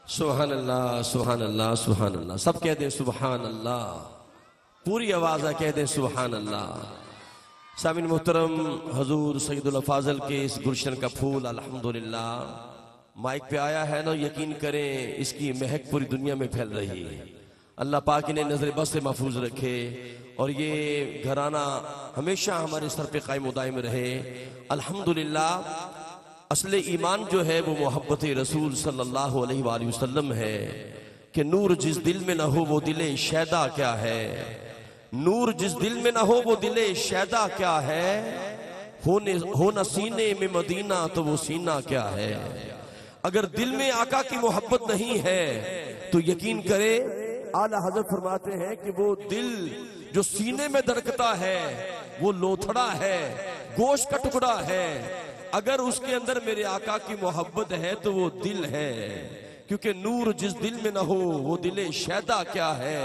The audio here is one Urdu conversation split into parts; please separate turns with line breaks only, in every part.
سبحان اللہ سبحان اللہ سبحان اللہ. سب کہہ دیں سبحان اللہ، پوری آواز ہے کہہ دیں سبحان اللہ. سامعین محترم، حضور سید الافاضل کے اس گلشن کا پھول الحمدللہ مائک پہ آیا ہے نا، یقین کریں اس کی مہک پوری دنیا میں پھیل رہی ہے. اللہ پاک انہیں نظر بس سے محفوظ رکھے اور یہ گھرانہ ہمیشہ ہمارے سر پہ قائم و دائم رہے. الحمدللہ اصل ایمان جو ہے وہ محبت رسول صلی اللہ علیہ وآلہ وسلم ہے کہ نور جس دل میں نہ ہو وہ دل شیدا کیا ہے. نور جس دل میں نہ ہو وہ دل شیدا کیا ہے. ہونا سینے میں مدینہ تو وہ سینہ کیا ہے. اگر دل میں آقا کی محبت نہیں ہے تو یقین کرے اعلیٰ حضرت فرماتے ہیں کہ وہ دل جو سینے میں دھڑکتا ہے وہ لوتھڑا ہے، گوشت کا ٹکڑا ہے. اگر اس کے اندر میرے آقا کی محبت ہے تو وہ دل ہے، کیونکہ نور جس دل میں نہ ہو وہ دل شیدا کیا ہے.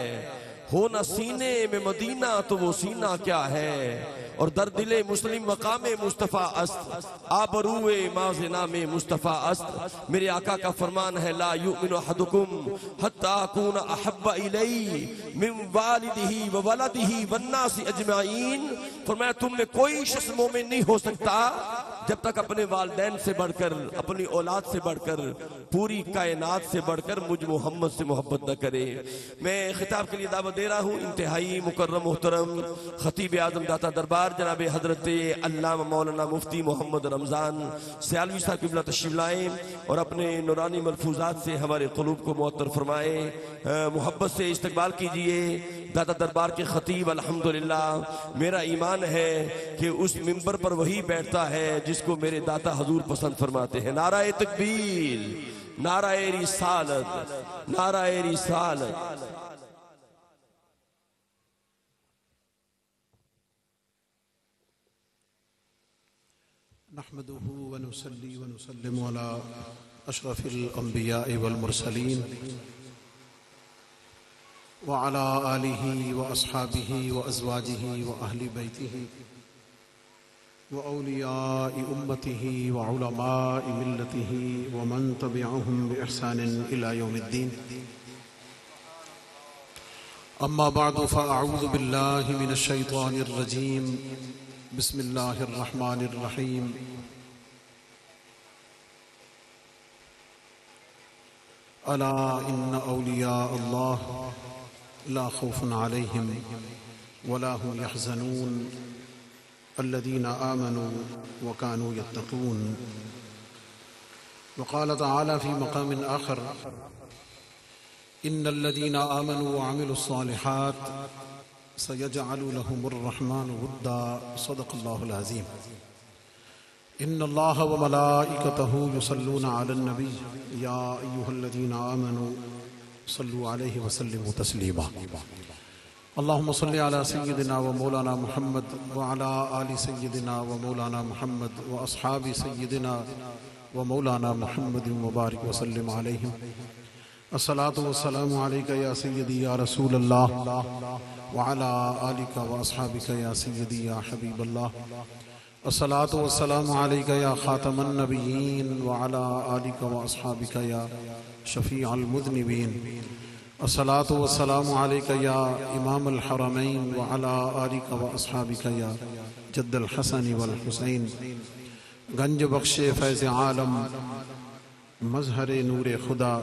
ہونا سینے میں مدینہ تو وہ سینہ کیا ہے. اور در دل مسلم مقام مصطفیٰ است، آبروئے مازنا میں مصطفیٰ است. میرے آقا کا فرمان ہے لا یؤمن احدکم حتی اکون احب الی من والدہ وولدہ والناس اجمعین. فرمایا تم میں کوئی شخص مومن نہیں ہو سکتا جب تک اپنے والدین سے بڑھ کر، اپنی اولاد سے بڑھ کر، پوری کائنات سے بڑھ کر مجھ محمد سے محبت نہ کرے. میں خطاب کے لیے دعوت دے رہا ہوں انتہائی مکرم محترم خطیب اعظم داتا دربار جناب حضرت علامہ مولانا مفتی محمد رمضان سیالوی صاحب قبلہ تشریف لائیں اور اپنے نورانی ملفوظات سے ہمارے قلوب کو معطر فرمائیں. محبت سے استقبال کیجئے داتا دربار کے خطیب. الحمدللہ میرا ایمان ہے کہ اس منبر پر وہی بیٹھتا ہے جس کو میرے داتا حضور پسند فرماتے ہیں. نعرہ تکبیر، نعرہ رسالت، نعرہ رسالت.
نحمده ونصلي ونسلم على أشرف الأنبياء والمرسلين وعلى آله وأصحابه وأزواجه وأهل بيته وأولياء أمته وعلماء ملته ومن تبعهم بإحسان إلى يوم الدين. أما بعد فأعوذ بالله من الشيطان الرجيم. بسم الله الرحمن الرحيم. ألا إن أولياء الله لا خوف عليهم ولا هم يحزنون الذين آمنوا وكانوا يتقون. وقال تعالى في مقام آخر إن الذين آمنوا وعملوا الصالحات سيجعل لهم الرحمن ودا. صدق الله العظيم. إن الله وملائكته يصلون على النبي يا أيها الذين آمنوا صلوا عليه وسلموا تسليما. اللهم صل على سيدنا ومولانا محمد وعلى آل سيدنا ومولانا محمد وأصحاب سيدنا ومولانا محمد وبارك وسلم عليهم. الصلاة والسلام عليك يا سيدي يا رسول الله وعلى آلك وأصحابك يا سيدي يا حبيب الله. الصلاة والسلام عليك يا خاتم النبيين وعلى آلك وأصحابك يا شفيع المذنبين. الصلاة والسلام عليك يا إمام الحرمين وعلى آلك وأصحابك يا جد الحسن والحسين. گنج بخش فیض عالم، مظہر نور خدا،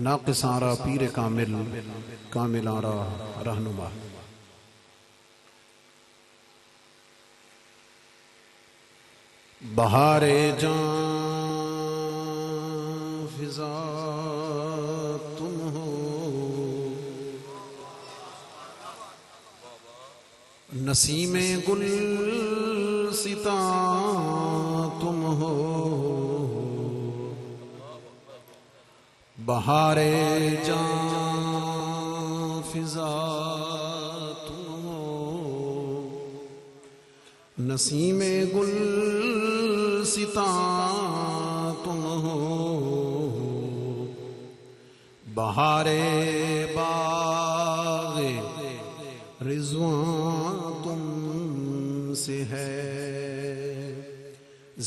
ناقص آرا پیر کامل، کامل آرا رہنما. بہار جان فضا تم ہو، نسیم گل ستا تم ہو. بہار جان فضا تم ہو، نسیم گل ستا تم ہو. بہار باغ رضوان تم سے ہے،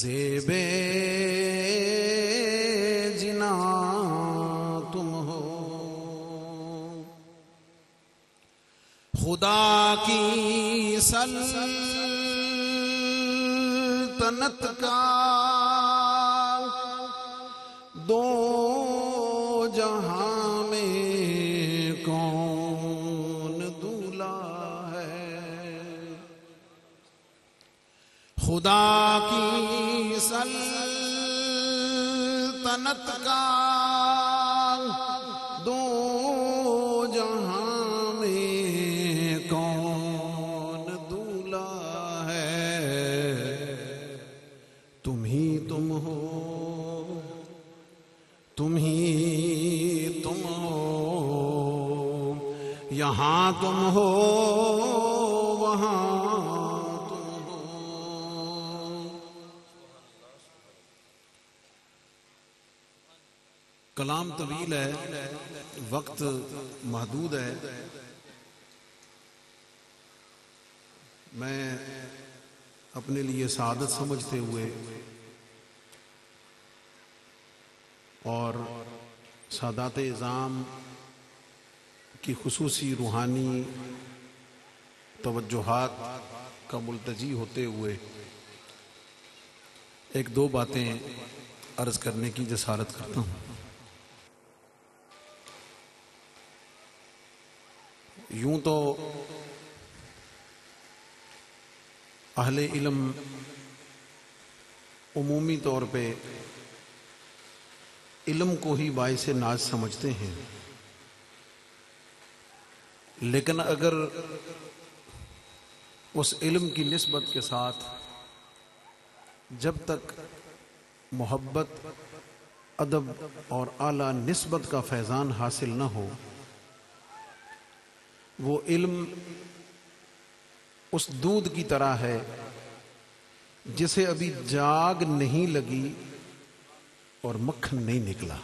زیب جنان خدا کی سلطنت کا دو جہاں میں کون دولا ہے؟ خدا کی سلطنت کا دو جہاں میں کون دولا ہے؟ تم ہی تم ہو، تم ہی تم ہو، یہاں تم ہو وہاں تم ہو۔ کلام طویل ہے، وقت محدود ہے، میں اپنے لیے سعادت سمجھتے ہوئے اور سادات اعظام کی خصوصی روحانی توجہات کا ملتجی ہوتے ہوئے ایک دو باتیں عرض کرنے کی جسارت کرتا ہوں۔ یوں تو اہل علم عمومی طور پہ علم کو ہی باعث ناز سمجھتے ہیں، لیکن اگر اس علم کی نسبت کے ساتھ جب تک محبت، ادب اور اعلیٰ نسبت کا فیضان حاصل نہ ہو، وہ علم اس دودھ کی طرح ہے جسے ابھی جاگ نہیں لگی اور مکھن نہیں نکلا۔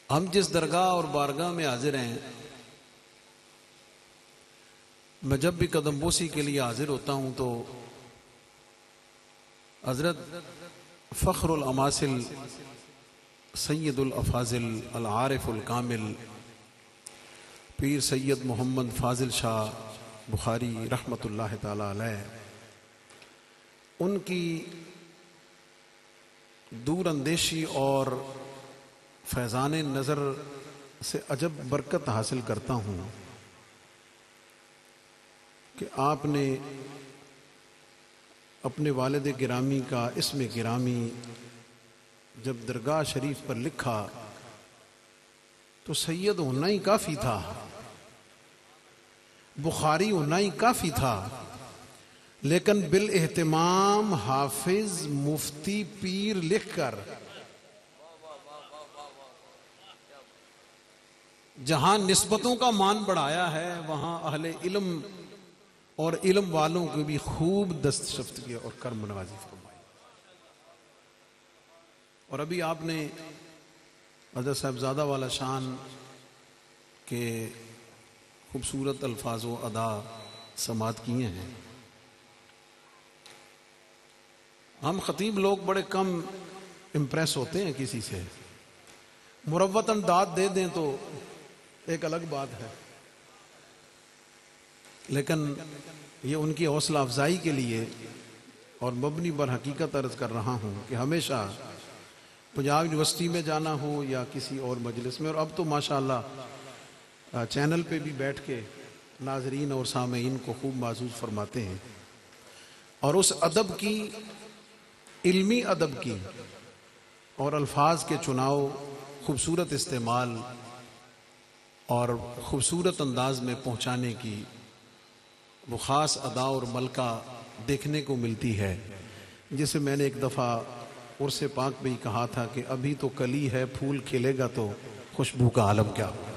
ہم جس درگاہ اور بارگاہ میں حاضر ہیں، میں جب بھی قدم بوسی کے لیے حاضر ہوتا ہوں تو حضرت فخر الاماثل سید الافاضل العارف الکامل پیر سید محمد فاضل شاہ بخاری رحمۃ اللہ تعالی علیہ، ان کی دور اندیشی اور فیضان نظر سے عجب برکت حاصل کرتا ہوں کہ آپ نے اپنے والد گرامی کا اسم گرامی جب درگاہ شریف پر لکھا تو سید ہونا ہی کافی تھا، بخاری ہونا ہی کافی تھا، لیکن بالاہتمام حافظ مفتی پیر لکھ کر جہاں نسبتوں کا مان بڑھایا ہے، وہاں اہل علم اور علم والوں کو بھی خوب دستشفتگی اور کرم نوازی فرمائی۔ اور ابھی آپ نے حضرت صاحبزادہ والا شان کے خوبصورت الفاظ و ادا سماعت کیے ہیں۔ ہم خطیب لوگ بڑے کم امپریس ہوتے ہیں کسی سے، مروتاً داد دے دیں تو ایک الگ بات ہے، لیکن یہ ان کی حوصلہ افزائی کے لیے اور مبنی بر حقیقت عرض کر رہا ہوں کہ ہمیشہ پنجاب یونیورسٹی میں جانا ہو یا کسی اور مجلس میں، اور اب تو ماشاءاللہ چینل پہ بھی بیٹھ کے ناظرین اور سامعین کو خوب معزوز فرماتے ہیں، اور اس ادب کی، علمی ادب کی اور الفاظ کے چناؤ، خوبصورت استعمال اور خوبصورت انداز میں پہنچانے کی وہ خاص ادا اور ملکہ دیکھنے کو ملتی ہے، جسے میں نے ایک دفعہ عرس پاک میں ہی کہا تھا کہ ابھی تو کلی ہے، پھول کھلے گا تو خوشبو کا عالم کیا ہوگا۔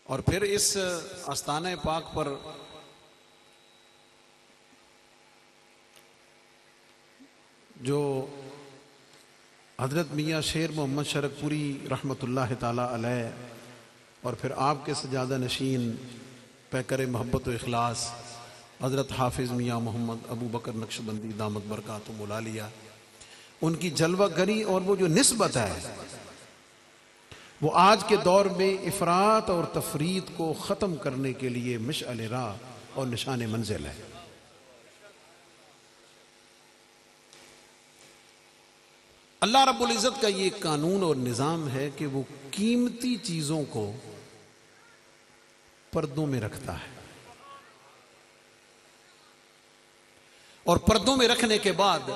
اور پھر اس آستانہ پاک پر جو حضرت میاں شیر محمد شرک پوری رحمۃ اللہ تعالی علیہ اور پھر آپ کے سجادہ نشین پیکر محبت و اخلاص حضرت حافظ میاں محمد ابو بکر نقشبندی دامت برکاتہم العالیہ، ان کی جلوہ گری اور وہ جو نسبت ہے وہ آج کے دور میں افراط اور تفریط کو ختم کرنے کے لیے مشعل راہ اور نشان منزل ہے۔ اللہ رب العزت کا یہ قانون اور نظام ہے کہ وہ قیمتی چیزوں کو پردوں میں رکھتا ہے، اور پردوں میں رکھنے کے بعد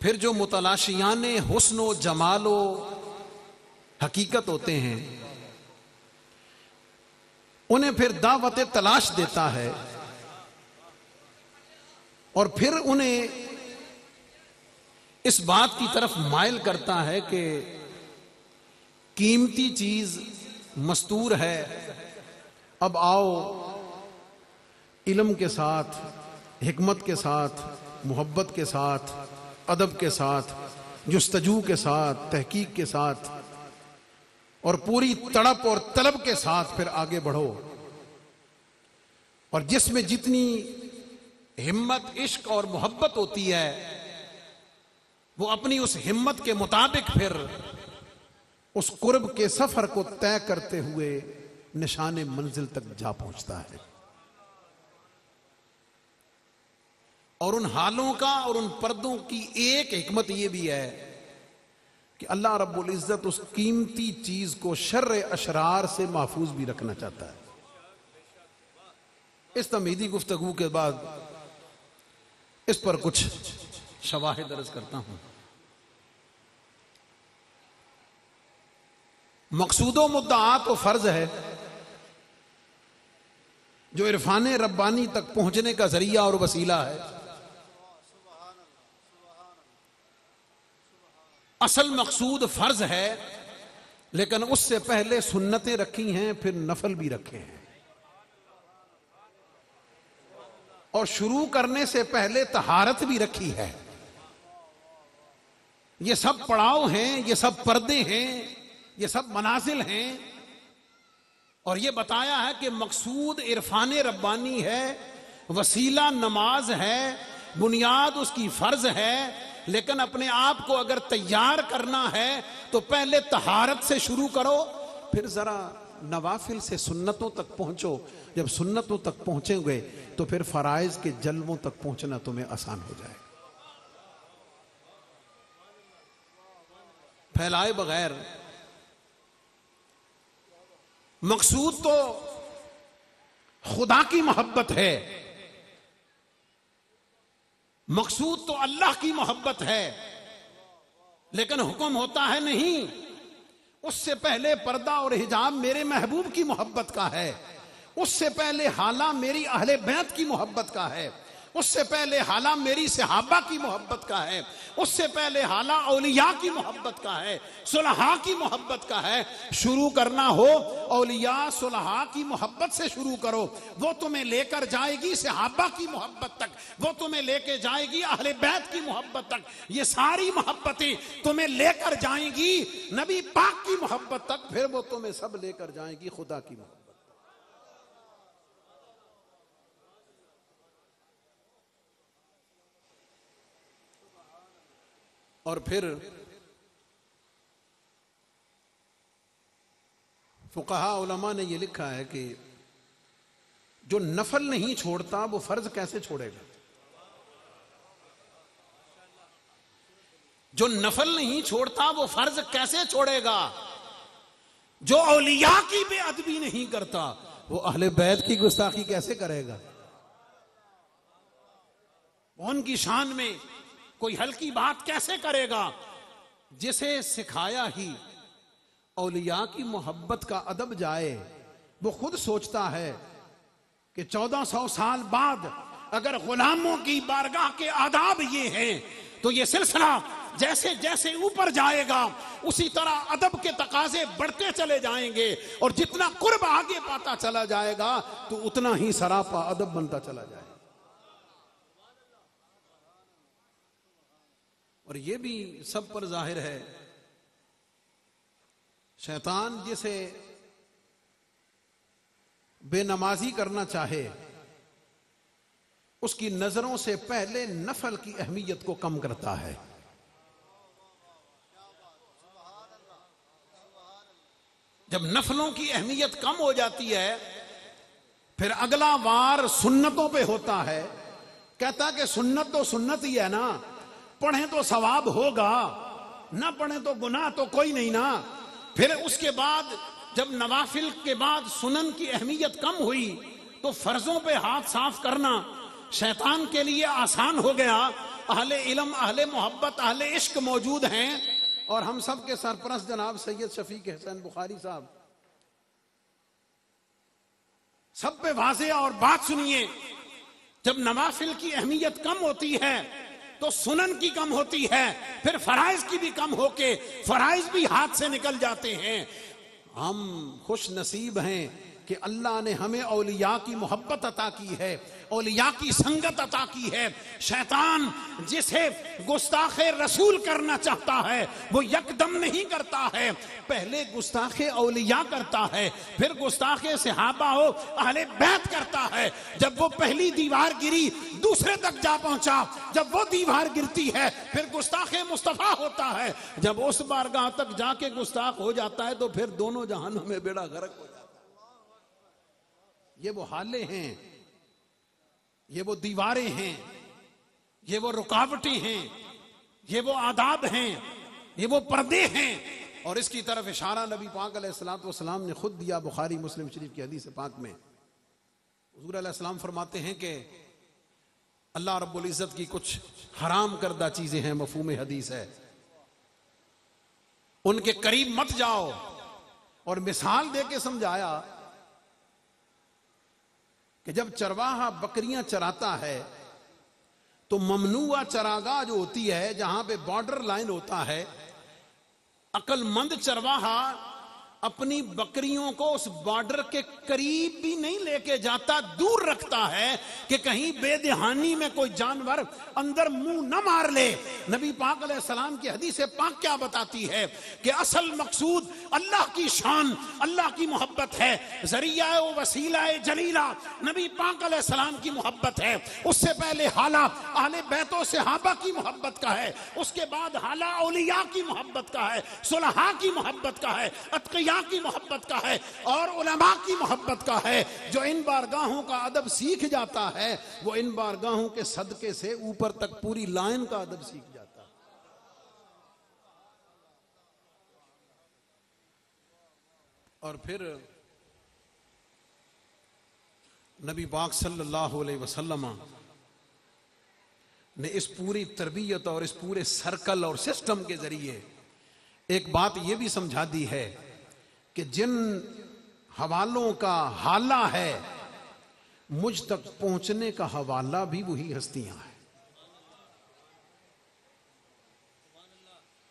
پھر جو متلاشیان حسن و جمال و حقیقت ہوتے ہیں انہیں پھر دعوت تلاش دیتا ہے، اور پھر انہیں اس بات کی طرف مائل کرتا ہے کہ قیمتی چیز مستور ہے، اب آؤ علم کے ساتھ، حکمت کے ساتھ، محبت کے ساتھ، ادب کے ساتھ، جستجو کے ساتھ، تحقیق کے ساتھ اور پوری تڑپ اور طلب کے ساتھ پھر آگے بڑھو، اور جس میں جتنی ہمت، عشق اور محبت ہوتی ہے وہ اپنی اس ہمت کے مطابق پھر اس قرب کے سفر کو طے کرتے ہوئے نشان منزل تک جا پہنچتا ہے۔ اور ان حالوں کا اور ان پردوں کی ایک حکمت یہ بھی ہے کہ اللہ رب العزت اس قیمتی چیز کو شر اشرار سے محفوظ بھی رکھنا چاہتا ہے۔ اس تمہیدی گفتگو کے بعد اس پر کچھ شواہد عرض کرتا ہوں۔ مقصود و مدعا تو فرض ہے جو عرفان ربانی تک پہنچنے کا ذریعہ اور وسیلہ ہے، اصل مقصود فرض ہے، لیکن اس سے پہلے سنتیں رکھی ہیں، پھر نفل بھی رکھے ہیں، اور شروع کرنے سے پہلے طہارت بھی رکھی ہے۔ یہ سب پڑاؤ ہیں، یہ سب پردے ہیں، یہ سب منازل ہیں، اور یہ بتایا ہے کہ مقصود عرفان ربانی ہے، وسیلہ نماز ہے، بنیاد اس کی فرض ہے، لیکن اپنے آپ کو اگر تیار کرنا ہے تو پہلے طہارت سے شروع کرو، پھر ذرا نوافل سے سنتوں تک پہنچو۔ جب سنتوں تک پہنچیں گے تو پھر فرائض کے جلووں تک پہنچنا تمہیں آسان ہو جائے گا۔ پھیلائے بغیر مقصود تو خدا کی محبت ہے، مقصود تو اللہ کی محبت ہے، لیکن حکم ہوتا ہے نہیں، اس سے پہلے پردہ اور حجاب میرے محبوب کی محبت کا ہے، اس سے پہلے حالہ میری اہل بیت کی محبت کا ہے، اس سے پہلے حالہ میری صحابہ کی محبت کا ہے، اس سے پہلے حالہ اولیاء کی محبت کا ہے، صلحاء کی محبت کا ہے۔ شروع کرنا ہو اولیاء صلحاء کی محبت سے شروع کرو، وہ تمہیں لے کر جائے گی صحابہ کی محبت تک، وہ تمہیں لے کے جائے گی اہل بیت کی محبت تک، یہ ساری محبتیں تمہیں لے کر جائیں گی نبی پاک کی محبت تک، پھر وہ تمہیں سب لے کر جائیں گی خدا کی محبت۔ اور پھر فقہاء علماء نے یہ لکھا ہے کہ جو نفل نہیں چھوڑتا وہ فرض کیسے چھوڑے گا؟ جو نفل نہیں چھوڑتا وہ فرض کیسے چھوڑے گا؟ جو اولیاء کی بے ادبی نہیں کرتا وہ اہل بیت کی گستاخی کیسے کرے گا؟ ان کی شان میں کوئی ہلکی بات کیسے کرے گا؟ جسے سکھایا ہی اولیاء کی محبت کا ادب جائے، وہ خود سوچتا ہے کہ 1400 سال بعد اگر غلاموں کی بارگاہ کے آداب یہ ہیں تو یہ سلسلہ جیسے جیسے اوپر جائے گا اسی طرح ادب کے تقاضے بڑھتے چلے جائیں گے، اور جتنا قرب آگے پاتا چلا جائے گا تو اتنا ہی سراپا ادب بنتا چلا جائے گا۔ اور یہ بھی سب پر ظاہر ہے، شیطان جسے بے نمازی کرنا چاہے اس کی نظروں سے پہلے نفل کی اہمیت کو کم کرتا ہے. جب نفلوں کی اہمیت کم ہو جاتی ہے پھر اگلا وار سنتوں پہ ہوتا ہے. کہتا کہ سنت تو سنت ہی ہے نا، پڑھیں تو ثواب ہوگا، نہ پڑھیں تو گناہ تو کوئی نہیں نا. پھر اس کے بعد جب نوافل کے بعد سنن کی اہمیت کم ہوئی تو فرضوں پہ ہاتھ صاف کرنا شیطان کے لیے آسان ہو گیا. اہل علم، اہل محبت، اہل عشق موجود ہیں اور ہم سب کے سرپرست جناب سید شفیق حسین بخاری صاحب سب پہ واضح اور بات سنیے. جب نوافل کی اہمیت کم ہوتی ہے تو سنن کی کم ہوتی ہے، پھر فرائض کی بھی کم ہو کے فرائض بھی ہاتھ سے نکل جاتے ہیں. ہم خوش نصیب ہیں کہ اللہ نے ہمیں اولیاء کی محبت عطا کی ہے، اولیاء کی سنگت عطا کی ہے. شیطان جسے گستاخ رسول کرنا چاہتا ہے وہ یکدم نہیں کرتا ہے، پہلے گستاخ اولیاء کرتا ہے، پھر گستاخ صحابہ ہو اہل بیت کرتا ہے. جب وہ پہلی دیوار گری دوسرے تک جا پہنچا، جب وہ دیوار گرتی ہے پھر گستاخ مصطفیٰ ہوتا ہے. جب اس بارگاہ تک جا کے گستاخ ہو جاتا ہے تو پھر دونوں جہانوں میں بیڑا غرق ہو جاتا ہے. یہ وہ حالے ہیں، یہ وہ دیواریں ہیں، یہ وہ رکاوٹیں ہیں، یہ وہ آداب ہیں، یہ وہ پردے ہیں. اور اس کی طرف اشارہ نبی پاک علیہ السلام نے خود دیا. بخاری مسلم شریف کی حدیث پاک میں حضور علیہ السلام فرماتے ہیں کہ اللہ رب العزت کی کچھ حرام کردہ چیزیں ہیں، مفہوم حدیث ہے، ان کے قریب مت جاؤ. اور مثال دے کے سمجھایا کہ جب چرواہا بکریاں چراتا ہے تو ممنوع چراگاہ جو ہوتی ہے جہاں پہ بارڈر لائن ہوتا ہے، عقل مند چرواہا اپنی بکریوں کو اس بارڈر کے قریب بھی نہیں لے کے جاتا، دور رکھتا ہے کہ کہیں بے دہانی میں کوئی جانور اندر منہ نہ مار لے. نبی پاک علیہ السلام کی حدیث پاک کیا بتاتی ہے کہ اصل مقصود اللہ کی شان، اللہ کی محبت ہے. ذریعہ و وسیلہ جلیلہ نبی پاک علیہ السلام کی محبت ہے. اس سے پہلے حالہ اہل بیت و صحابہ کی محبت کا ہے، اس کے بعد حالہ اولیاء کی محبت کا ہے، صلحاء کی محبت کا ہے، اتقیاء کی محبت کا ہے اور علماء کی محبت کا ہے. جو ان بارگاہوں کا ادب سیکھ جاتا ہے وہ ان بارگاہوں کے صدقے سے اوپر تک پوری لائن کا ادب سیکھ جاتا ہے. اور پھر نبی پاک صلی اللہ علیہ وسلم نے اس پوری تربیت اور اس پورے سرکل اور سسٹم کے ذریعے ایک بات یہ بھی سمجھا دی ہے کہ جن حوالوں کا حالہ ہے مجھ تک پہنچنے کا حوالہ بھی وہی ہستیاں ہیں.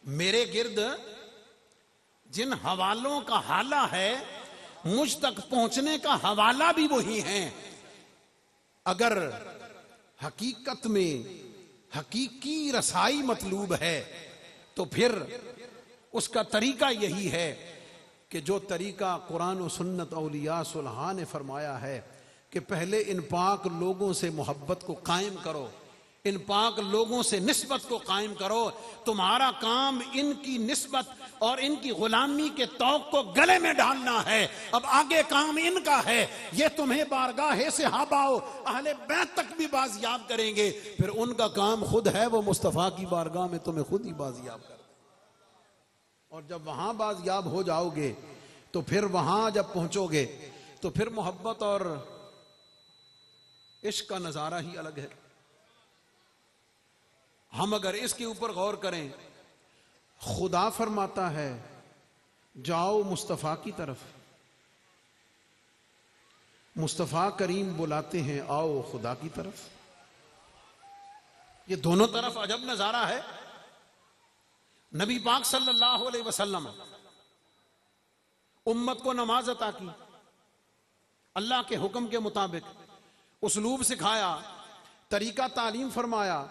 میرے گرد جن حوالوں کا حالہ ہے مجھ تک پہنچنے کا حوالہ بھی وہی ہیں. اگر حقیقت میں حقیقی رسائی مطلوب ہے تو پھر اس کا طریقہ یہی ہے کہ جو طریقہ قرآن و سنت اولیاء صلحاء نے فرمایا ہے کہ پہلے ان پاک لوگوں سے محبت کو قائم کرو، ان پاک لوگوں سے نسبت کو قائم کرو. تمہارا کام ان کی نسبت اور ان کی غلامی کے طوق کو گلے میں ڈالنا ہے. اب آگے کام ان کا ہے، یہ تمہیں بارگاہ صحابہ و اہل بیت تک بھی بازیاب کریں گے. پھر ان کا کام خود ہے وہ مصطفیٰ کی بارگاہ میں تمہیں خود ہی بازیاب کریں. اور جب وہاں بازیاب ہو جاؤ گے تو پھر وہاں جب پہنچو گے تو پھر محبت اور عشق کا نظارہ ہی الگ ہے. ہم اگر اس کے اوپر غور کریں، خدا فرماتا ہے جاؤ مصطفیٰ کی طرف، مصطفیٰ کریم بلاتے ہیں آؤ خدا کی طرف. یہ دونوں طرف عجب نظارہ ہے. نبی پاک صلی اللہ علیہ وسلم امت کو نماز عطا کی، اللہ کے حکم کے مطابق اسلوب سکھایا، طریقہ تعلیم فرمایا.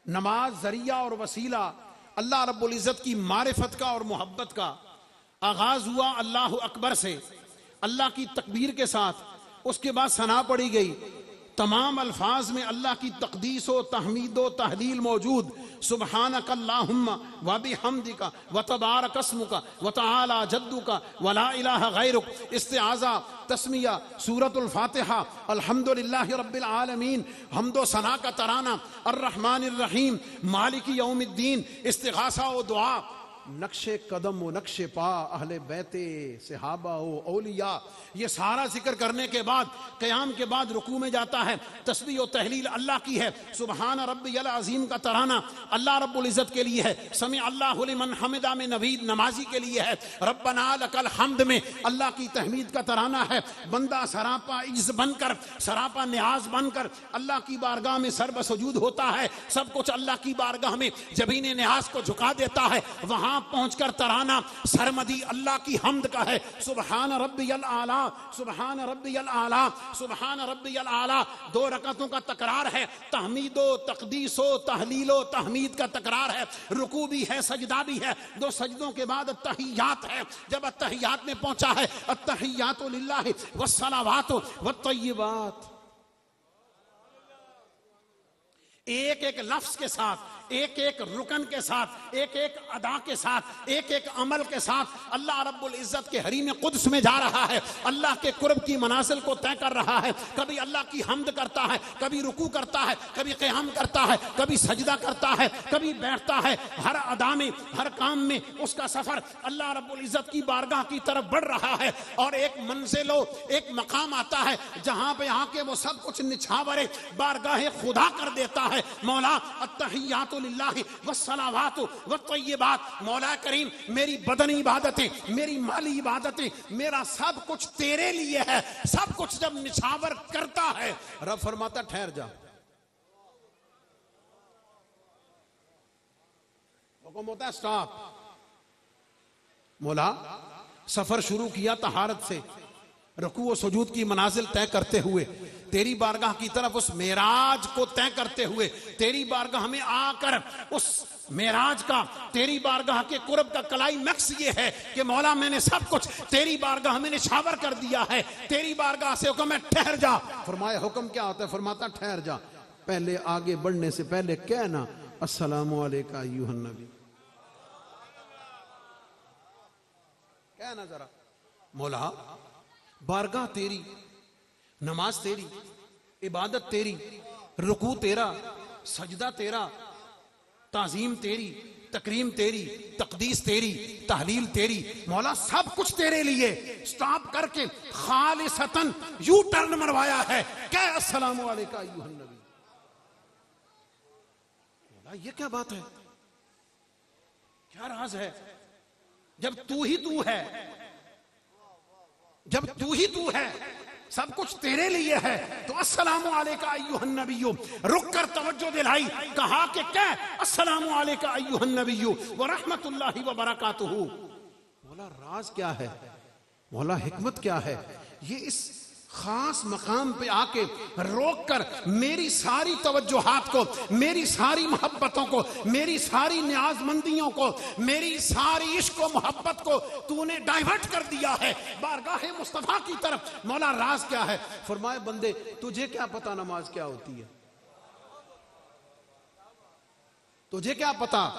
نماز ذریعہ اور وسیلہ اللہ رب العزت کی معرفت کا اور محبت کا. آغاز ہوا اللہ اکبر سے، اللہ کی تکبیر کے ساتھ، اس کے بعد ثنا پڑھی گئی، تمام الفاظ میں اللہ کی تقدیس و تحمید و تحلیل موجود. سبحانک اللہم و بحمدک و تبارک اسمک و تعالی جدک و لا الہ غیرک. استعاذہ، تسمیہ، سورۃ الفاتحہ، الحمدللہ رب العالمین، حمد و ثنا کا ترانہ، الرحمن الرحیم، مالک یوم الدین، استغاثہ و دعا، نقش قدم و نقش پا اہل بیت صحابہ و اولیاء. یہ سارا ذکر کرنے کے بعد قیام کے بعد رکوع میں جاتا ہے. تسبیح و تحلیل اللہ کی ہے. سبحان ربی العظیم کا ترانہ اللہ رب العزت کے لیے ہے. سمع اللہ لمن حمدہ میں نوید نمازی کے لیے ہے. ربنا لک الحمد میں اللہ کی تحمید کا ترانہ ہے. بندہ سراپا عجز بن کر، سراپا نیاز بن کر اللہ کی بارگاہ میں سر بسجود ہوتا ہے. سب کچھ اللہ کی بارگاہ میں جبین نیاز کو جھکا دیتا ہے. وہاں پہنچ کر ترانہ سرمدی اللہ کی حمد کا ہے. سبحان ربی الاعلیٰ، سبحان ربی الاعلیٰ، سبحان ربی الاعلیٰ. 2 رکعتوں کا تکرار ہے. تحمید و تقدیس و تحلیل و تحمید کا تکرار ہے. رکوع بھی ہے، سجدہ بھی ہے. 2 سجدوں کے بعد التحیات ہے. جب التحیات میں پہنچا ہے، التحیات للہ والصلوات والطیبات، ایک ایک لفظ کے ساتھ، ایک ایک رکن کے ساتھ، ایک ایک ادا کے ساتھ، ایک ایک عمل کے ساتھ اللہ رب العزت کے حریم قدس میں جا رہا ہے. اللہ کے قرب کی منازل کو طے کر رہا ہے. کبھی اللہ کی حمد کرتا ہے، کبھی رکوع کرتا ہے، کبھی قیام کرتا ہے، کبھی سجدہ کرتا ہے، کبھی بیٹھتا ہے. ہر ادا میں، ہر کام میں اس کا سفر اللہ رب العزت کی بارگاہ کی طرف بڑھ رہا ہے. اور ایک منزل و ایک مقام آتا ہے جہاں پہ آ کے وہ سب کچھ نچھاور بارگاہ خدا کر دیتا ہے. مولا التحیات للہ والصلوات والطیبات، مولا کریم میری بدنی عبادتیں، میری مالی عبادتیں، میرا سب کچھ تیرے لیے ہے. سب کچھ جب نچھاور کرتا ہے، رب فرماتا ٹھہر جا. حکم ہوتا ہے سٹاپ. مولا سفر شروع کیا طہارت سے، رکوع و سجود کی منازل طے کرتے ہوئے، تیری بارگاہ کی طرف اس معراج کو طے کرتے ہوئے، تیری بارگاہ میں آ کر اس معراج کا، تیری بارگاہ کے قرب کا کلائمیکس یہ ہے کہ مولا میں نے سب کچھ تیری بارگاہ میں نچھاور کر دیا ہے. تیری بارگاہ سے حکم ہے ٹھہر جا. فرمایا حکم کیا ہوتا ہے؟ فرماتا ٹھہر جا. پہلے آگے بڑھنے سے پہلے کہنا السلام علیکم ایھا النبی. کہنا ذرا. مولا بارگاہ تیری، نماز تیری، عبادت تیری، رکوع تیرا، سجدہ تیرا، تعظیم تیری، تکریم تیری، تقدیس تیری، تحلیل تیری. مولا سب کچھ تیرے لیے. سٹاپ کر کے خالصتاً یو ٹرن مروایا ہے. کہ السلام علیکم ایھا النبی. مولا یہ کیا بات ہے؟ کیا راز ہے؟ جب تو ہی تو ہے، جب تو ہی تو ہے، سب کچھ تیرے لیے ہے، تو السلام علیکم ایھا النبی. رک کر توجہ دلائی، کہا کہ کیا السلام علیکم ایھا النبی ورحمت اللہ وبرکاتہ. مولا راز کیا ہے؟ مولا حکمت کیا ہے؟ یہ اس خاص مقام پہ آ کے روک کر میری ساری توجہات کو، میری ساری محبتوں کو، میری ساری نیاز مندیوں کو، میری ساری عشق و محبت کو تو نے ڈائیورٹ کر دیا ہے بارگاہ مصطفیٰ کی طرف. مولا راز کیا ہے؟ فرمائے بندے تجھے کیا پتا نماز کیا ہوتی ہے؟ تجھے کیا پتا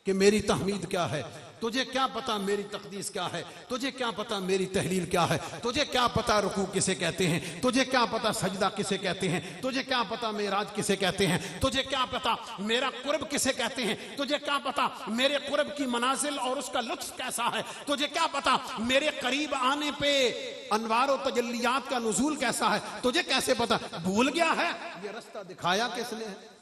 کہ میری تحمید کیا ہے؟ تجھے کیا پتا میری تقدیس کیا ہے؟ تجھے کیا پتا میری تحلیل کیا ہے؟ تجھے کیا پتا رکوع کسے کہتے ہیں؟ تجھے کیا پتا سجدہ کسے کہتے ہیں؟ تجھے کیا پتا معراج کسے کہتے ہیں؟ تجھے کیا پتا میرا قرب کسے کہتے ہیں؟ تجھے کیا پتا میرے قرب کی منازل اور اس کا لطف کیسا ہے؟ تجھے کیا پتا میرے قریب آنے پہ انوار و تجلیات کا نزول کیسا ہے؟ تجھے کیسے پتا؟ بھول گیا ہے؟ یہ رستہ دکھایا کس نے ہے؟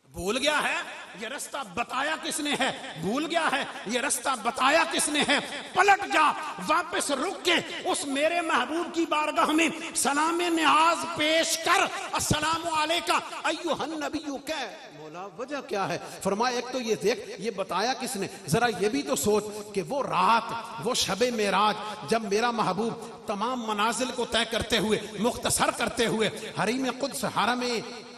بھول گیا ہے؟ یہ رستہ بتایا کس نے ہے؟ بھول گیا ہے؟ یہ رستہ بتایا کس نے ہے؟ پلٹ جا، واپس رک کے اس میرے محبوب کی بارگاہ میں سلام نیاز پیش کر. السلام علیکم ایھا النبی. کہ مولا وجہ کیا ہے؟ فرمایا ایک تو یہ دیکھ، یہ بتایا کس نے؟ ذرا یہ بھی تو سوچ کہ وہ رات، وہ شب معراج جب میرا محبوب تمام منازل کو طے کرتے ہوئے، مختصر کرتے ہوئے حریم قدس حرم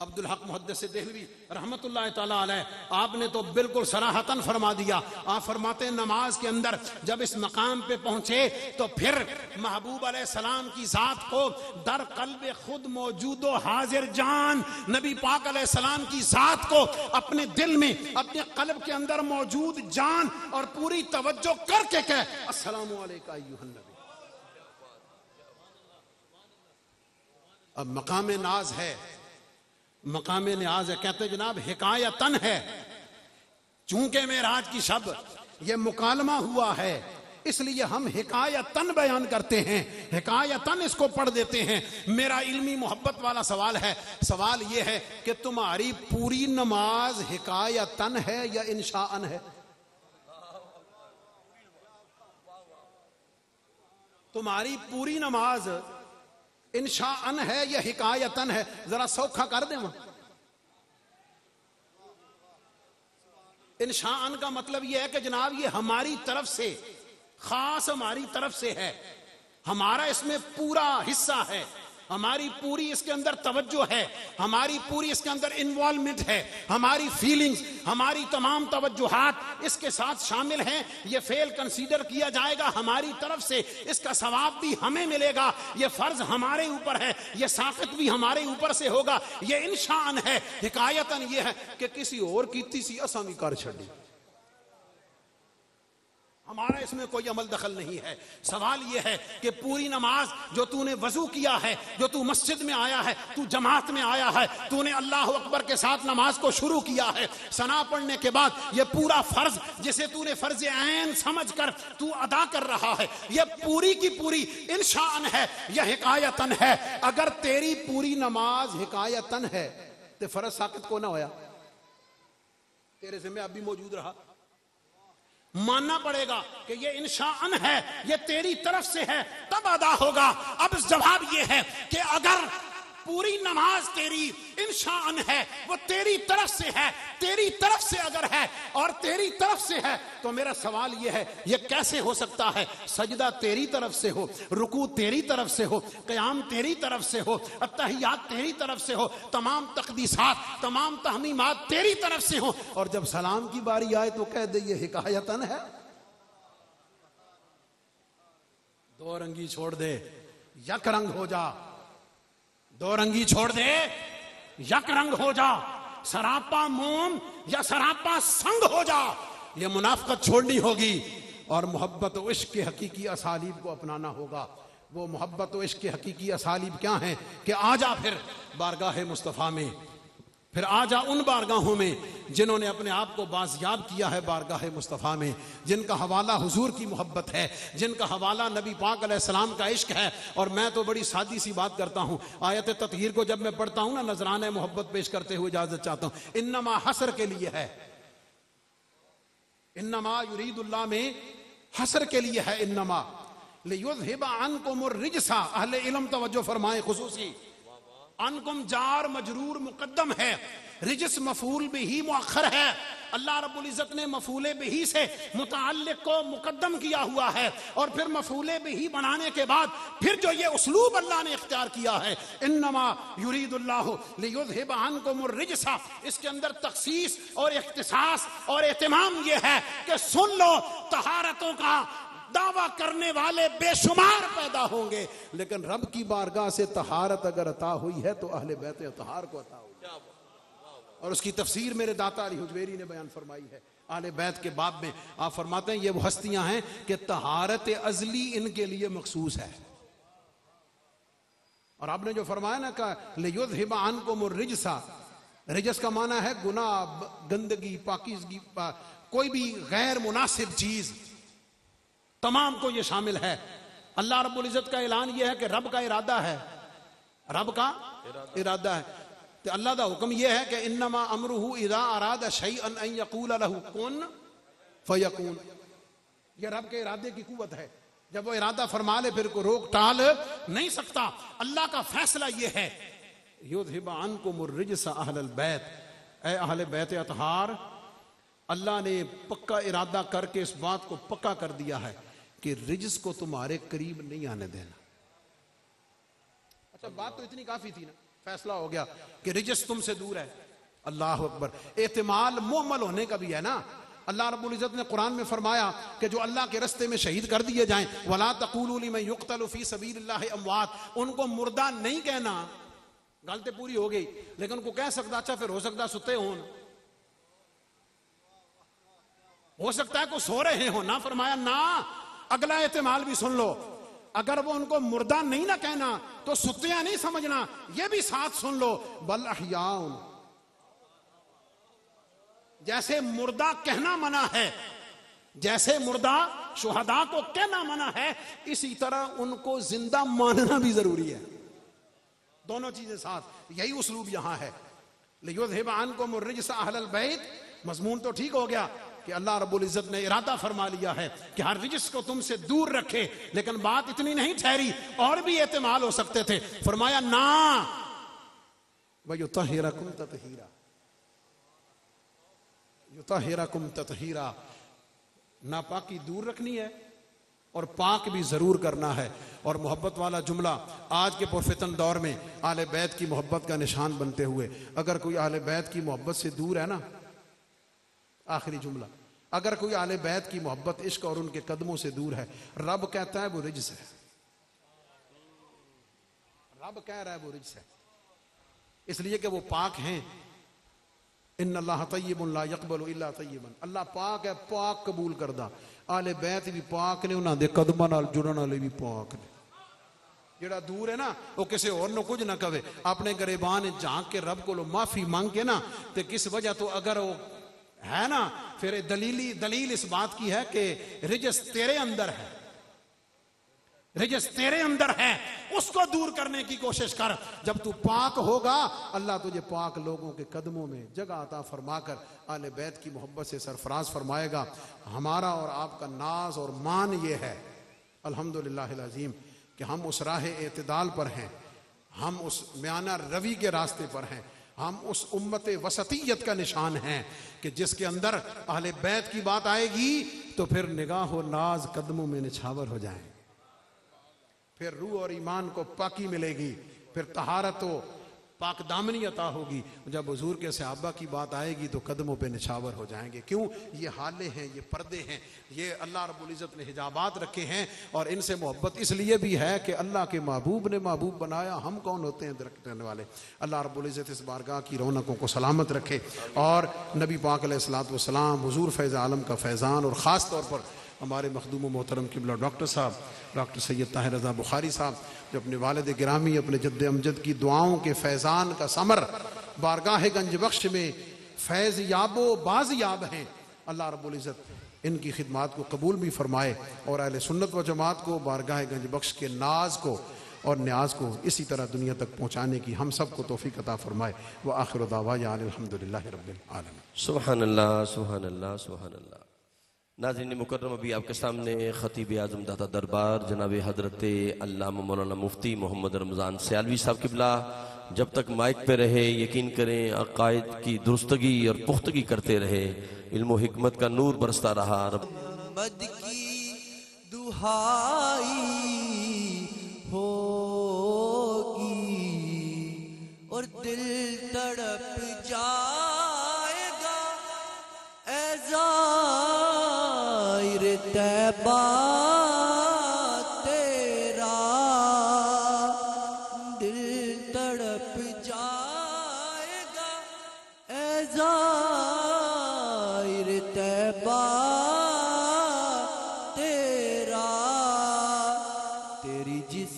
عبدالحق محدث دہلوی رحمت اللہ تعالیٰ علیہ، آپ نے تو بالکل صراحتاً فرما دیا. آپ فرماتے ہیں نماز کے اندر جب اس مقام پہ پہنچے تو پھر محبوب علیہ السلام کی ذات کو در قلب خود موجود و حاضر جان نبی پاک علیہ السلام کی ذات کو اپنے دل میں اپنے قلب کے اندر موجود جان اور پوری توجہ کر کے کہ السلام علیکم ایھا النبی. اب مقام ناز ہے، مقام نیاز ہے، کہتے ہیں جناب حکایتن ہے. چونکہ معراج کی شب یہ مکالمہ ہوا ہے اس لیے ہم حکایتن بیان کرتے ہیں، حکایتن اس کو پڑھ دیتے ہیں. میرا علمی محبت والا سوال ہے، سوال یہ ہے کہ تمہاری پوری نماز حکایتن ہے یا انشاءن ہے؟ تمہاری پوری نماز انشاءن ہے یا حکایتن ہے؟ ذرا سوکھا کر دیں. انشاءن کا مطلب یہ ہے کہ جناب یہ ہماری طرف سے، خاص ہماری طرف سے ہے، ہمارا اس میں پورا حصہ ہے، ہماری پوری اس کے اندر توجہ ہے، ہماری پوری اس کے اندر انوالومنٹ ہے، ہماری فیلنگز، ہماری تمام توجہات اس کے ساتھ شامل ہیں. یہ فعل کنسیڈر کیا جائے گا ہماری طرف سے، اس کا ثواب بھی ہمیں ملے گا. یہ فرض ہمارے اوپر ہے، یہ ساقط بھی ہمارے اوپر سے ہوگا. یہ انشاءن ہے. حکایتن یہ ہے کہ کسی اور کیتی سی اسامی کر چھڑی، ہمارا اس میں کوئی عمل دخل نہیں ہے. سوال یہ ہے کہ پوری نماز جو تو نے وضو کیا ہے، جو تو مسجد میں آیا ہے، تو جماعت میں آیا ہے، تو نے اللہ اکبر کے ساتھ نماز کو شروع کیا ہے، ثنا پڑھنے کے بعد یہ پورا فرض جسے تو نے فرض عین سمجھ کر تو ادا کر رہا ہے، یہ پوری کی پوری انشاءن ہے یا حکایتن ہے؟ اگر تیری پوری نماز حکایتن ہے تو فرض ساقط کو نہ ہویا، تیرے ذمہ اب بھی موجود رہا. ماننا پڑے گا کہ یہ انشاءن ہے، یہ تیری طرف سے ہے، تب ادا ہوگا. اب جواب یہ ہے کہ اگر پوری نماز تیری انشاءن ہے، وہ تیری طرف سے ہے، تیری طرف سے اگر ہے اور تیری طرف سے ہے تو میرا سوال یہ ہے یہ کیسے ہو سکتا ہے؟ سجدہ تیری طرف سے ہو، رکوع تیری طرف سے ہو، قیام تیری طرف سے ہو، اتحیات تیری طرف سے ہو، تمام تقدیسات، تمام تحمیمات تیری طرف سے ہو، اور جب سلام کی باری آئے تو کہہ دے یہ حکایتن ہے. دو رنگی چھوڑ دے، یک رنگ ہو جا. دو رنگی چھوڑ دے، یک رنگ ہو جا. سراپا موم یا سراپا سنگ ہو جا. یہ منافقت چھوڑنی ہوگی اور محبت و عشق کے حقیقی اسالیب کو اپنانا ہوگا. وہ محبت و عشق کے حقیقی اسالیب کیا ہیں کہ آ جا پھر بارگاہ مصطفیٰ میں، پھر آ جا ان بارگاہوں میں جنہوں نے اپنے آپ کو بازیاب کیا ہے بارگاہ مصطفیٰ میں، جن کا حوالہ حضور کی محبت ہے، جن کا حوالہ نبی پاک علیہ السلام کا عشق ہے. اور میں تو بڑی سادی سی بات کرتا ہوں، آیت تطہیر کو جب میں پڑھتا ہوں نا، نذرانہ محبت پیش کرتے ہوئے اجازت چاہتا ہوں. انما حسر کے لیے ہے، انما یرید اللہ میں حسر کے لیے ہے. انما لیذھب عنکم الرجس، اہل علم توجہ فرمائیں خصوصی. انکم جار مجرور مقدم ہے، رجس مفعول بھی مؤخر ہے. اللہ رب العزت نے مفعول بھی سے متعلق کو مقدم کیا ہوا ہے، اور پھر مفعول بھی بنانے کے بعد پھر جو یہ اسلوب اللہ نے اختیار کیا ہے، انما یرید اللہ لیذھب عنکم الرجس، اس کے اندر تخصیص اور اختصاص اور اہتمام یہ ہے کہ سن لو طہارتوں کا دعویٰ کرنے والے بے شمار پیدا ہوں گے، لیکن رب کی بارگاہ سے طہارت اگر عطا ہوئی ہے تو اہل بیت اطہار کو عطا ہوئی ہے. اور اس کی تفسیر میرے داتا علی حجویری نے بیان فرمائی ہے اہل بیت کے باب میں. آپ فرماتے ہیں یہ وہ ہستیاں ہیں کہ طہارت ازلی ان کے لیے مخصوص ہے. اور آپ نے جو فرمایا نا کہ لیذھب عنکم الرجس، رجس کا معنی ہے گناہ، گندگی، پاکیزگی، کوئی بھی غیر مناسب چیز، تمام کو یہ شامل ہے. اللہ رب العزت کا اعلان یہ ہے کہ رب کا ارادہ ہے، رب کا ارادہ ہے. تو اللہ دا حکم یہ ہے کہ انما امرہ اذا اراد شیئا ان یقول لہ کن فیکون. یہ رب کے ارادے کی قوت ہے، جب وہ ارادہ فرما لے پھر کو روک ٹال نہیں سکتا. اللہ کا فیصلہ یہ ہے یذھب عنکم الرجس اہل البیت، اے اہل بیت اطہار، اللہ نے پکا ارادہ کر کے اس بات کو پکا کر دیا ہے کہ رجس کو تمہارے قریب نہیں آنے دینا. اچھا بات تو اتنی کافی تھی نا، فیصلہ ہو گیا کہ رجس تم سے دور ہے. اللہ اکبر. احتمال محمل ہونے کا بھی ہے نا. اللہ رب العزت نے قرآن میں فرمایا کہ جو اللہ کے رستے میں شہید کر دیے جائیں وَلَا تَقُولُوا لِمَن يُقْتَلُ فِي سَبِيلِ اللَّهِ اموات، ان کو مردہ نہیں کہنا. غلطی پوری ہو گئی لیکن ان کو کہہ سکتا اچھا پھر ہو سکتا ستے ہوں، ہو سکتا ہے کہ سو رہے ہوں. نہ فرمایا نہ، اگلا احتمال بھی سن لو. اگر وہ ان کو مردہ نہیں نہ کہنا تو ستیاں نہیں سمجھنا، یہ بھی ساتھ سن لو. بل احیاء، جیسے مردہ کہنا منع ہے، جیسے مردہ شہداء کو کہنا منع ہے، اسی طرح ان کو زندہ ماننا بھی ضروری ہے. دونوں چیزیں ساتھ. یہی اسلوب یہاں ہے. لِيُذْهِبَ عَنْكُمُ الرِّجْسَ أَهْلَ الْبَيْتِ. مضمون تو ٹھیک ہو گیا کہ اللہ رب العزت نے ارادہ فرما لیا ہے کہ ہر رجس کو تم سے دور رکھے، لیکن بات اتنی نہیں ٹھہری، اور بھی احتمال ہو سکتے تھے. فرمایا نا وَيُطَهِّرَكُمْ تَطْهِيرًا، یطہرکم تطہیرا. ناپاکی دور رکھنی ہے اور پاک بھی ضرور کرنا ہے. اور محبت والا جملہ آج کے پرفتن دور میں اہل بیت کی محبت کا نشان بنتے ہوئے، اگر کوئی اہل بیت کی محبت سے دور ہے نا، آخری جملہ، اگر کوئی اہل بیت کی محبت، عشق اور ان کے قدموں سے دور ہے، رب کہتا ہے وہ رجس ہے. رب کہہ رہا ہے وہ رجس ہے، اس لیے کہ وہ پاک ہیں. ان اللہ طیب لا یقبل الا طیبا. اللہ پاک ہے، پاک قبول کردہ. آل بیت بھی پاک نے، انہاں دے قدماں نال جڑن والے بھی پاک نے. جڑا دور ہے نا وہ کسی اور نو کچھ نہ کہے، اپنے گریبان جھانک کے رب کو معافی مانگ کے نا، تے کس وجہ تو اگر وہ ہے نا، پھر دلیل اس بات کی ہے کہ رجس تیرے اندر ہے، رجس تیرے اندر ہے، اس کو دور کرنے کی کوشش کر. جب تو پاک ہوگا اللہ تجھے پاک لوگوں کے قدموں میں جگہ عطا فرما کر آل بیت کی محبت سے سرفراز فرمائے گا. ہمارا اور آپ کا ناز اور مان یہ ہے الحمدللہ العظیم کہ ہم اس راہ اعتدال پر ہیں، ہم اس میانہ روی کے راستے پر ہیں، ہم اس امت وسطیت کا نشان ہیں کہ جس کے اندر اہل بیت کی بات آئے گی تو پھر نگاہ و ناز قدموں میں نچھاور ہو جائیں، پھر روح اور ایمان کو پاکی ملے گی، پھر طہارت و پاک دامنی عطا ہوگی. جب حضور کے صحابہ کی بات آئے گی تو قدموں پہ نچھاور ہو جائیں گے. کیوں؟ یہ حالے ہیں، یہ پردے ہیں، یہ اللہ رب العزت نے حجابات رکھے ہیں. اور ان سے محبت اس لیے بھی ہے کہ اللہ کے محبوب نے محبوب بنایا. ہم کون ہوتے ہیں درخت رہنے والے؟ اللہ رب العزت اس بارگاہ کی رونقوں کو سلامت رکھے اور نبی پاک علیہ الصلوۃ والسلام حضور فیض عالم کا فیضان، اور خاص طور پر ہمارے مخدوم و محترم قبلہ ڈاکٹر صاحب ڈاکٹر سید طاہر رضا بخاری صاحب، جو اپنے والد گرامی اپنے جد امجد کی دعاؤں کے فیضان کا ثمر بارگاہ گنج بخش میں فیض یاب و باز یاب ہیں. اللہ رب العزت ان کی خدمات کو قبول بھی فرمائے اور اہل سنت و جماعت کو بارگاہ گنج بخش کے ناز کو اور نیاز کو اسی طرح دنیا تک پہنچانے کی ہم سب کو توفیق عطا فرمائے. وآخر دعوانا الحمدللہ رب العالمین.
سبحان اللہ سبحان اللہ سبحان اللہ. ناظرین مکرم، ابھی آپ کے سامنے خطیب اعظم داتا دربار جناب حضرت علامہ مولانا مفتی محمد رمضان سیالوی صاحب قبلہ جب تک مائک پہ رہے یقین کریں عقائد کی درستگی اور پختگی کرتے رہے، علم و حکمت کا نور برستا رہا.
محمد کی دہائی ہوگی اور دل تڑپ جائے گا اے زائر طیبہ تیرا، دل تڑپ جائے گا اے زائر طیبہ تیرا. تیری جس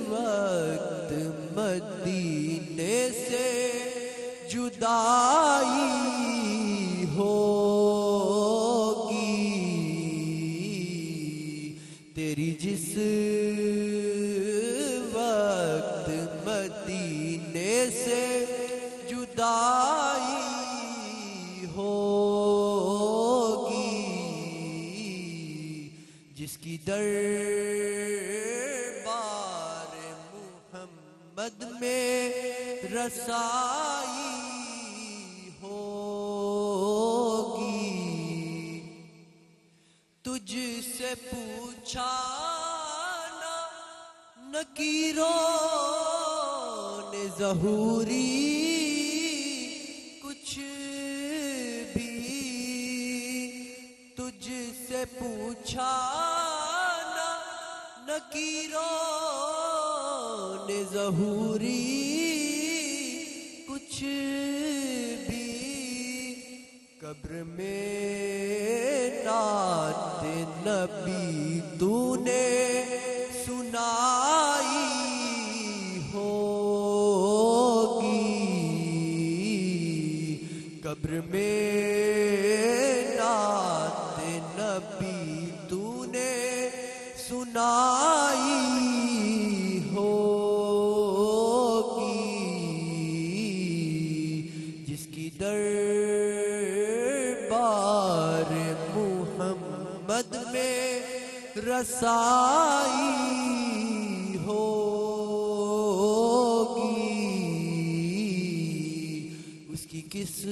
وقت مدینے سے جدائی ہوگی، تیری جس وقت مدینے سے جدائی ہوگی، جس کی دربار محمد میں رسائی ہوگی. تجھ سے پوچھا نہ نکیروں نے ظہوری کچھ بھی تجھ سے پوچھا نہ، نکیروں نے ظہوری کچھ بھی، قبر میں نعت نبی تو نے سنائی ہوگی، قبر میں نعت نبی تو نے سنائی ہوگی، جس کی دربار محمد میں رسائی ہوگی، اس کی قسمت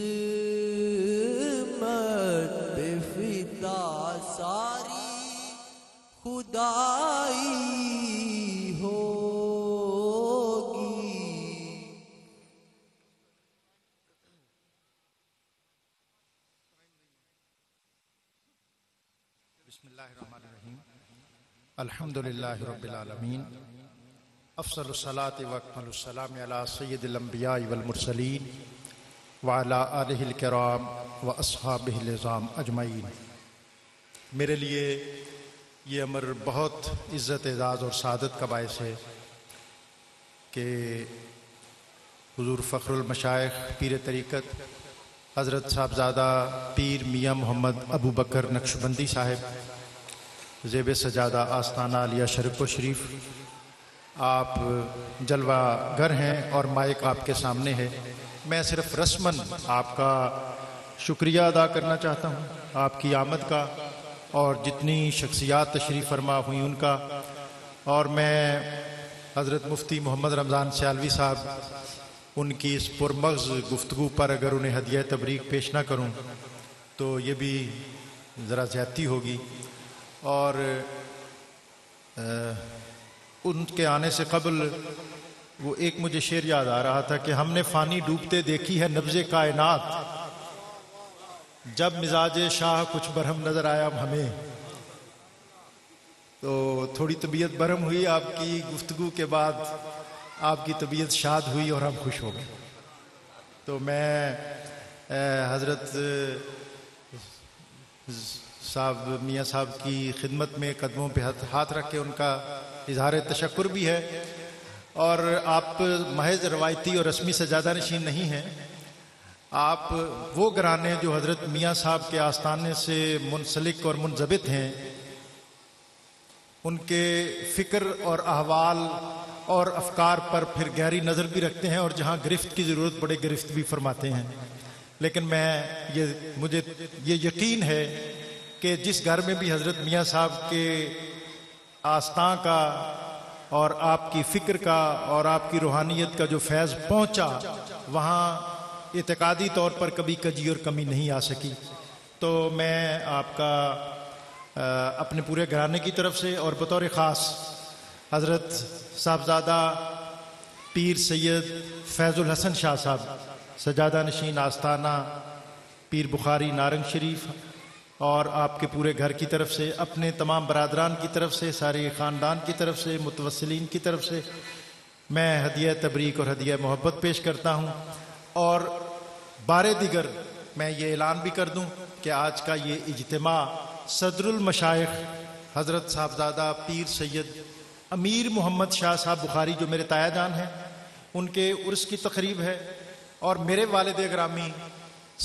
پہ فدا ساری خدائی ہوگی۔
بسم اللہ الرحمن الرحیم، الحمدللہ رب العالمین، افضل الصلاة واکمل السلام علی سید الانبیاء والمرسلین وعلی آلہ الکرام واصحابہ العظام اجمعین۔ میرے لیے یہ امر بہت عزت اعزاز اور سعادت کا باعث ہے کہ حضور فخر المشائخ پیر طریقت حضرت صاحبزادہ پیر میاں محمد ابو بکر نقشبندی صاحب زیب سجادہ آستانہ عالیہ شرف و شریف، آپ جلوہ گر ہیں اور مائک آپ کے سامنے ہے۔ میں صرف رسماً آپ کا شکریہ ادا کرنا چاہتا ہوں، آپ کی آمد کا اور جتنی شخصیات تشریف فرما ہوئی ان کا، اور میں حضرت مفتی محمد رمضان سیالوی صاحب ان کی اس پرمغز گفتگو پر اگر انہیں ہدیہ تبریک پیش نہ کروں تو یہ بھی ذرا زیادتی ہوگی، اور ان کے آنے سے قبل وہ ایک مجھے شعر یاد آ رہا تھا کہ ہم نے فانی ڈوبتے دیکھی ہے نبض کائنات، جب مزاج شاہ کچھ برہم نظر آیا ہمیں۔ تو تھوڑی طبیعت برہم ہوئی آپ کی گفتگو کے بعد، آپ کی طبیعت شاد ہوئی اور ہم خوش ہو گئے۔ تو میں حضرت صاحب میاں صاحب کی خدمت میں قدموں پہ ہاتھ رکھ کے ان کا اظہار تشکر بھی ہے، اور آپ محض روایتی اور رسمی سجادہ نشین نہیں ہیں، آپ وہ گرانے جو حضرت میاں صاحب کے آستانے سے منسلک اور منضبط ہیں، ان کے فکر اور احوال اور افکار پر پھر گہری نظر بھی رکھتے ہیں، اور جہاں گرفت کی ضرورت پڑے گرفت بھی فرماتے ہیں۔ لیکن مجھے یہ یقین ہے کہ جس گھر میں بھی حضرت میاں صاحب کے آستاں کا اور آپ کی فکر کا اور آپ کی روحانیت کا جو فیض پہنچا، وہاں اعتقادی طور پر کبھی کجی اور کمی نہیں آ سکی۔ تو میں آپ کا اپنے پورے گھرانے کی طرف سے اور بطور خاص حضرت صاحبزادہ پیر سید فیض الحسن شاہ صاحب سجادہ نشین آستانہ پیر بخاری نارنگ شریف، اور آپ کے پورے گھر کی طرف سے، اپنے تمام برادران کی طرف سے، سارے خاندان کی طرف سے، متوسلین کی طرف سے میں ہدیہ تبریک اور ہدیہ محبت پیش کرتا ہوں۔ اور بار دیگر میں یہ اعلان بھی کر دوں کہ آج کا یہ اجتماع صدر المشائخ حضرت صاحبزادہ پیر سید امیر محمد شاہ صاحب بخاری جو میرے تایا جان ہیں، ان کے عرس کی تقریب ہے، اور میرے والد گرامی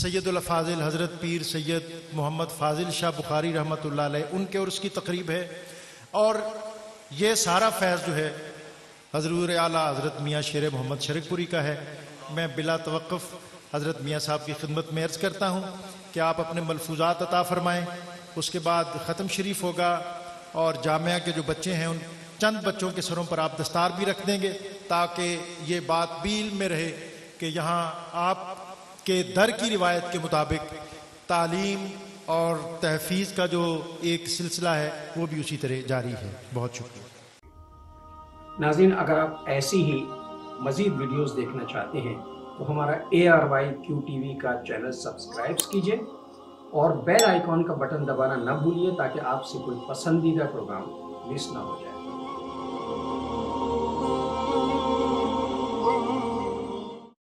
سید الافاضل حضرت پیر سید محمد فاضل شاہ بخاری رحمۃ اللہ علیہ ان کے عرس کی تقریب ہے، اور یہ سارا فیض جو ہے حضور اعلیٰ حضرت میاں شیر محمد شرک پوری کا ہے۔ میں بلا توقف حضرت میاں صاحب کی خدمت میں عرض کرتا ہوں کہ آپ اپنے ملفوظات عطا فرمائیں، اس کے بعد ختم شریف ہوگا، اور جامعہ کے جو بچے ہیں ان چند بچوں کے سروں پر آپ دستار بھی رکھ دیں گے تاکہ یہ بات بھی علم میں رہے کہ یہاں آپ کے در کی روایت کے مطابق تعلیم اور تحفیظ کا جو ایک سلسلہ ہے وہ بھی اسی طرح جاری ہے۔ بہت شکریہ۔
ناظرین، اگر آپ ایسی ہی مزید ویڈیوز دیکھنا چاہتے ہیں تو ہمارا ARYQ TV کا چینل سبسکرائب کیجئے اور بیل آئیکن کا بٹن دبانا نہ بھولیے تاکہ آپ سے کوئی پسندیدہ پروگرام مس نہ ہو جائے۔